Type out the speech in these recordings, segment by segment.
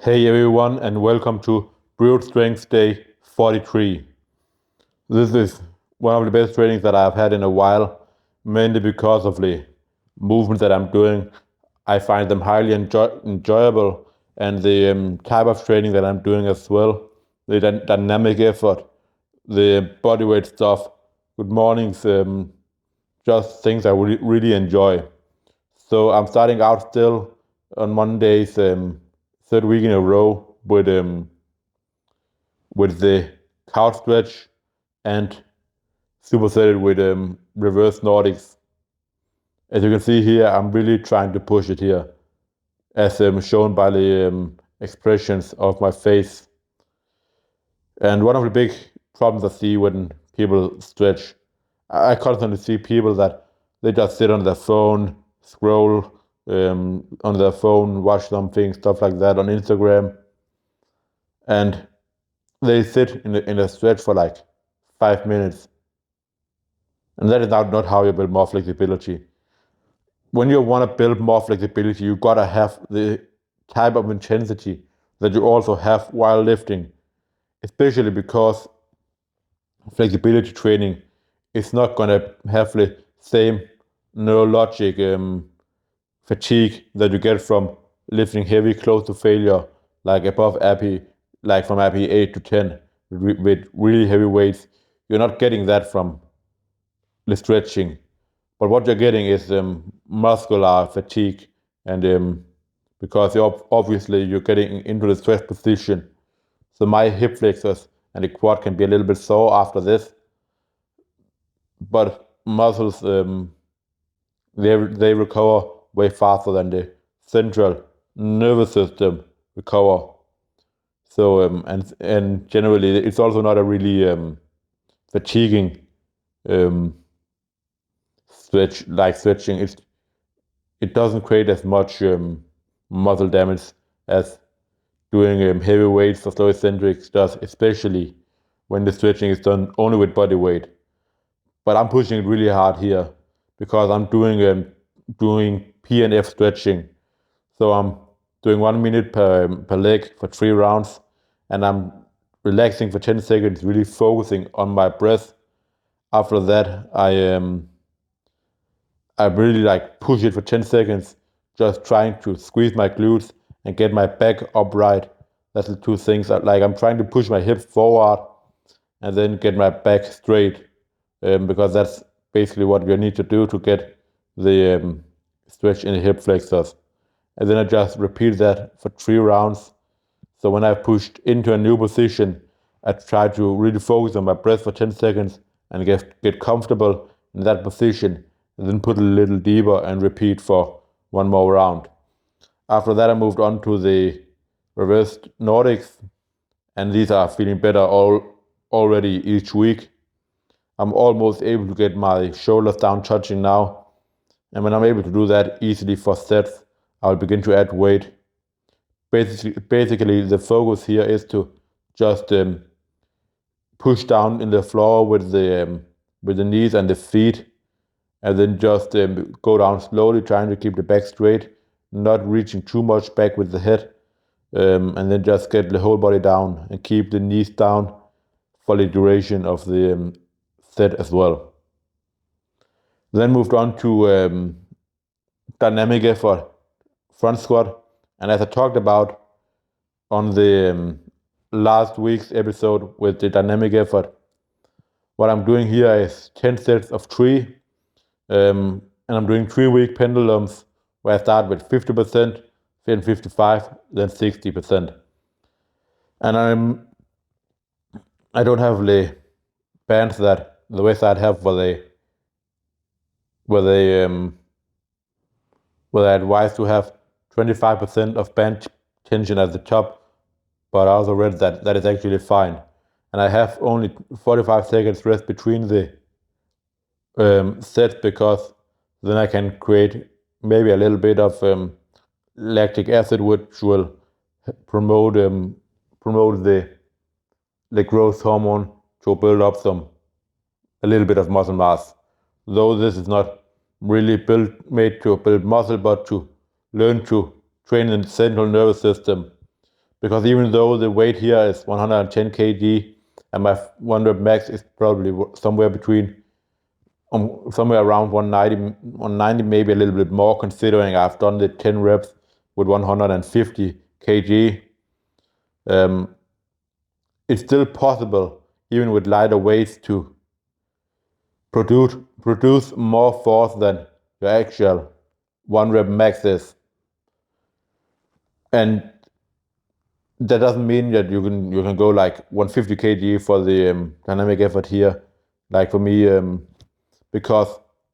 Hey everyone, and welcome to Brute Strength Day 43. This is one of the best trainings that I've had in a while, mainly because of the movements that I'm doing. I find them highly enjoyable, and the type of training that I'm doing as well, the dynamic effort, the bodyweight stuff. Good mornings, just things I really enjoy. So I'm starting out still on Mondays, third week in a row with the couch stretch and supersetted with reverse Nordics. As you can see here, I'm really trying to push it here, as shown by the expressions of my face. And one of the big problems I see when people stretch, I constantly see people that they just sit on their phone, scroll on their phone, watch something, stuff like that on Instagram, and they sit in a stretch for like 5 minutes. And that is not how you build more flexibility. When you want to build more flexibility, you gotta have the type of intensity that you also have while lifting, especially because flexibility training is not gonna have the same neurologic fatigue that you get from lifting heavy close to failure, like above API, like from API 8 to 10 with really heavy weights. You're not getting that from the stretching. But what you're getting is muscular fatigue, and because obviously you're getting into the stretch position. So my hip flexors and the quad can be a little bit sore after this, but muscles they recover way faster than the central nervous system recover. So and generally it's also not a really fatiguing stretching. It doesn't create as much muscle damage as doing heavy weights or slow eccentrics does, especially when the stretching is done only with body weight. But I'm pushing it really hard here because I'm doing PNF stretching. So I'm doing 1 minute per leg for 3 rounds, and I'm relaxing for 10 seconds, really focusing on my breath. After that, I really like push it for 10 seconds, just trying to squeeze my glutes and get my back upright. That's the two things. I'm trying to push my hips forward and then get my back straight, because that's basically what you need to do to get the stretch in the hip flexors. And then I just repeat that for 3 rounds. So when I've pushed into a new position, I try to really focus on my breath for 10 seconds and get comfortable in that position, and then put a little deeper and repeat for one more round. After that, I moved on to the reversed Nordics, and these are feeling better already each week. I'm almost able to get my shoulders down touching now, and when I'm able to do that easily for sets, I'll begin to add weight. Basically, the focus here is to just push down in the floor with the knees and the feet, and then just go down slowly, trying to keep the back straight, not reaching too much back with the head, and then just get the whole body down and keep the knees down for the duration of the set as well. Then moved on to dynamic effort, front squat, and as I talked about on the last week's episode with the dynamic effort, what I'm doing here is 10 sets of 3, and I'm doing 3-week pendulums where I start with 50%, then 55, then 60%. And I don't have the bands that the website have where they advise to have 25% of band tension at the top, but I also read that that is actually fine. And I have only 45 seconds rest between the sets, because then I can create maybe a little bit of lactic acid, which will promote the growth hormone to build up a little bit of muscle mass. Though this is not really made to build muscle, but to learn to train the central nervous system. because even though the weight here is 110 kg and my 1 rep max is probably somewhere between somewhere around 190, maybe a little bit more, considering I've done the 10 reps with 150 kg. It's still possible, even with lighter weights, to produce more force than your actual 1 rep max is. And that doesn't mean that you can go like 150 kg for the dynamic effort here, like for me, because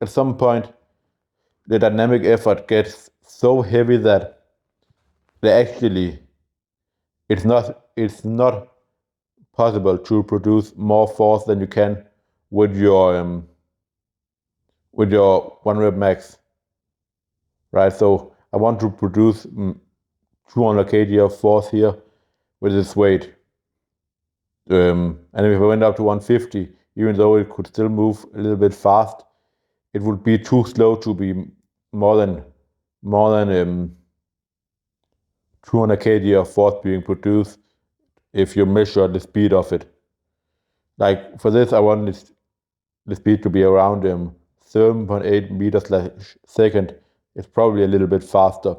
at some point the dynamic effort gets so heavy that it's not possible to produce more force than you can with your 1 rep max, right? So I want to produce 200 kg of force here with this weight. And if I went up to 150, even though it could still move a little bit fast, it would be too slow to be more than 200 kg of force being produced if you measure the speed of it. Like for this, I want the speed to be around 7.8 meters/second. It's probably a little bit faster.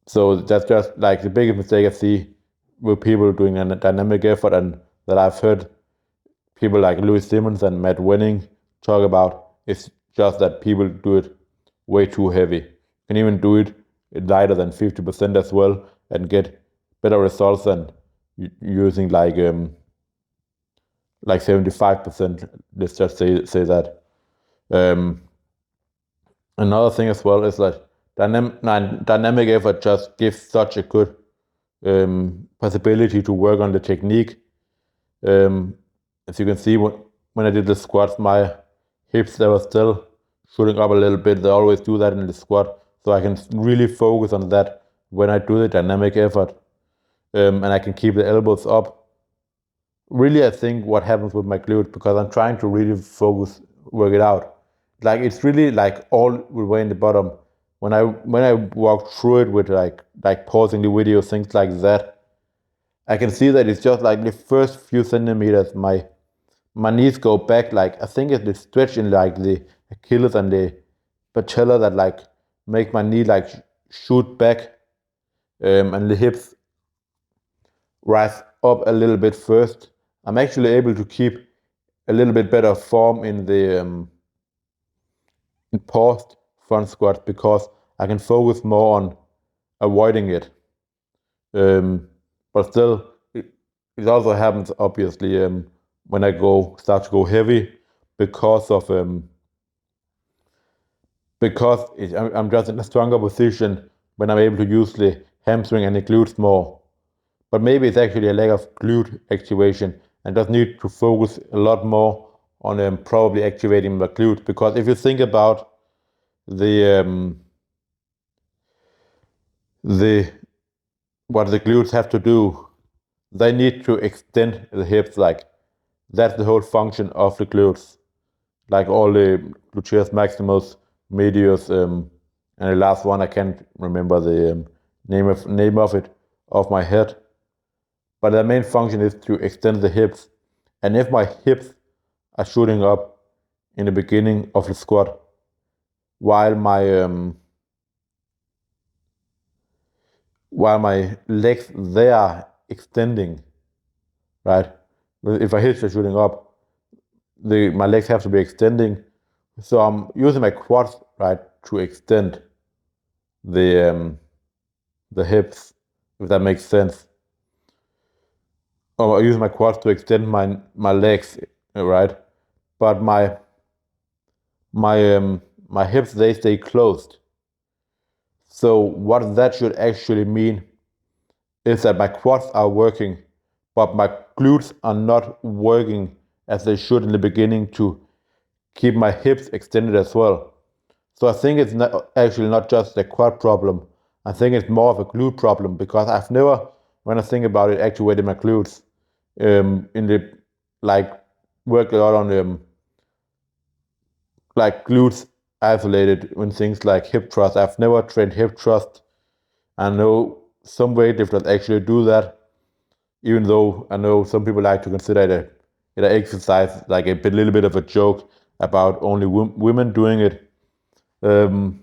So that's just like the biggest mistake I see with people doing a dynamic effort, and that I've heard people like Louis Simmons and Matt Wenning talk about. It's just that people do it way too heavy. You can even do it lighter than 50% as well and get better results than using like 75%. Let's just say that. Another thing as well is that dynamic effort just gives such a good possibility to work on the technique. As you can see, when I did the squats, my hips, they were still shooting up a little bit. They always do that in the squat, so I can really focus on that when I do the dynamic effort, and I can keep the elbows up. Really, I think what happens with my glute, because I'm trying to really work it out. Like it's really like all the way in the bottom. When I walk through it with like pausing the video, things like that, I can see that it's just like the first few centimeters, my knees go back. Like I think it's the stretch in like the Achilles and the patella that like make my knee like shoot back, and the hips rise up a little bit first. I'm actually able to keep a little bit better form in the paused front squat because I can focus more on avoiding it. But still, it also happens obviously when I start to go heavy because I'm just in a stronger position when I'm able to use the hamstring and the glutes more. But maybe it's actually a lack of glute activation and just need to focus a lot more on probably activating the glute. Because if you think about what the glutes have to do, they need to extend the hips. Like that's the whole function of the glutes. Like all the gluteus maximus, medius, and the last one I can't remember the name of it off my head. But the main function is to extend the hips. And if my hips are shooting up in the beginning of the squat, while my legs, they are extending, right? If my hips are shooting up, my legs have to be extending. So I'm using my quads, right, to extend the hips, if that makes sense. Or I use my quads to extend my legs, right? But my hips, they stay closed. So what that should actually mean is that my quads are working, but my glutes are not working as they should in the beginning to keep my hips extended as well. So I think it's actually not just a quad problem. I think it's more of a glute problem because I've never, when I think about it, activated my glutes. In the worked a lot on like glutes isolated when things like hip thrust. I've never trained hip thrust. I know some weightlifters actually do that, even though I know some people like to consider it an exercise, like a little bit of a joke about only women doing it. But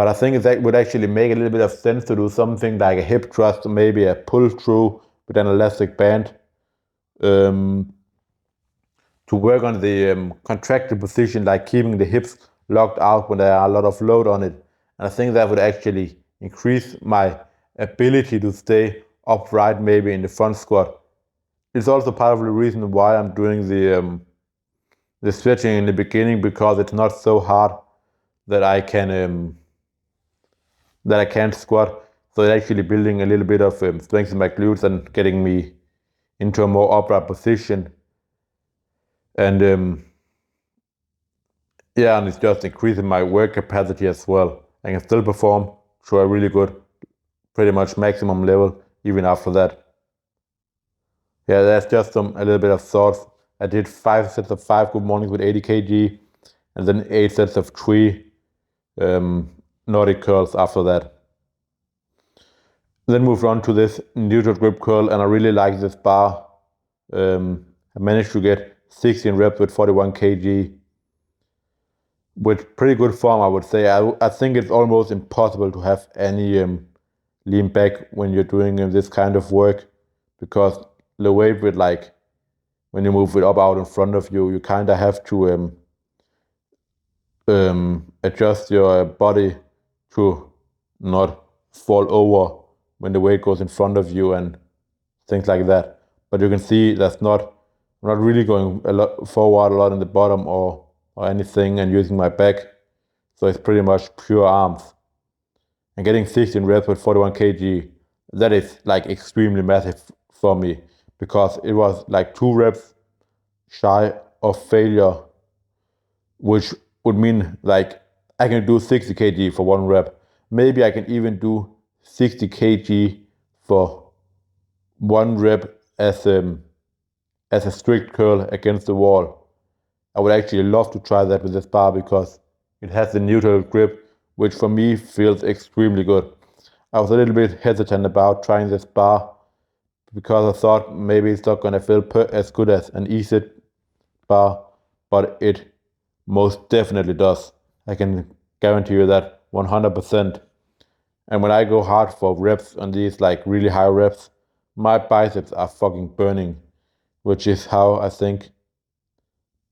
I think that would actually make a little bit of sense to do something like a hip thrust, maybe a pull through with an elastic band, to work on the contracted position, like keeping the hips locked out when there are a lot of load on it. And I think that would actually increase my ability to stay upright, maybe in the front squat. It's also part of the reason why I'm doing the stretching in the beginning, because it's not so hard that I can squat. So it's actually building a little bit of strength in my glutes and getting me into a more upright position. And yeah, and it's just increasing my work capacity as well. I can still perform to a really good, pretty much maximum level even after that. Yeah, that's just a little bit of thoughts. I did 5 sets of 5 good mornings with 80 kg, and then 8 sets of 3 Nordic curls after that. Then moved on to this neutral grip curl, and I really like this bar. I managed to get 16 reps with 41 kg with pretty good form, I would say. I think it's almost impossible to have any lean back when you're doing this kind of work, because the weight with, like, when you move it up out in front of you, you kind of have to adjust your body to not fall over when the weight goes in front of you and things like that. But you can see I'm not really going forward a lot in the bottom or anything, and using my back. So it's pretty much pure arms. And getting 16 reps with 41 kg, that is like extremely massive for me, because it was like 2 reps shy of failure, which would mean like I can do 60 kg for 1 rep. Maybe I can even do 60 kg for 1 rep as a strict curl against the wall. I would actually love to try that with this bar, because it has the neutral grip, which for me feels extremely good. I was a little bit hesitant about trying this bar, because I thought maybe it's not going to feel as good as an ESET bar, but it most definitely does. I can guarantee you that 100%. And when I go hard for reps on these like really high reps, my biceps are fucking burning, which is how I think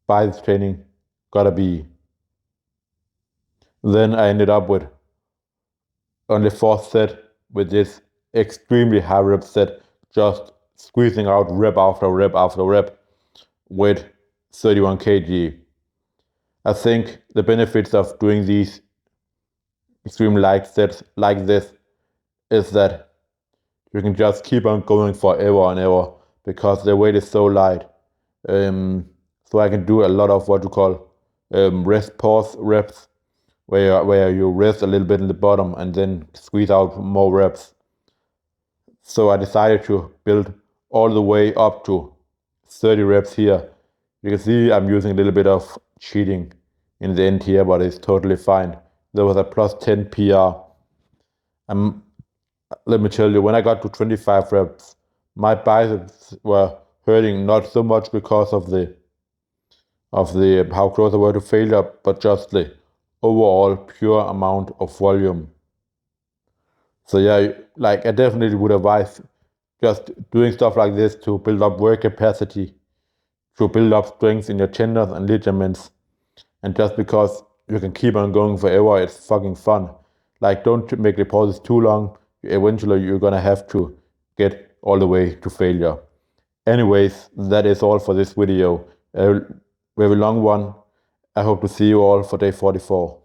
biceps training gotta be. Then I ended up with on the 4th set with this extremely high rep set, just squeezing out rep after rep after rep with 31 kg. I think the benefits of doing these extremely light sets like this is that you can just keep on going forever and ever, because the weight is so light. So I can do a lot of what you call rest pause reps, where you rest a little bit in the bottom and then squeeze out more reps. So I decided to build all the way up to 30 reps here. You can see I'm using a little bit of cheating in the end here, but it's totally fine. There was a plus 10 PR. Let me tell you, when I got to 25 reps, my biceps were hurting, not so much because of the how close I were to failure, but just the overall pure amount of volume. So yeah, like I definitely would advise just doing stuff like this to build up work capacity, to build up strength in your tendons and ligaments. And just because you can keep on going forever, it's fucking fun. Like, don't make the pauses too long. Eventually you're gonna have to get all the way to failure. Anyways, that is all for this video. A very long one. I hope to see you all for day 44.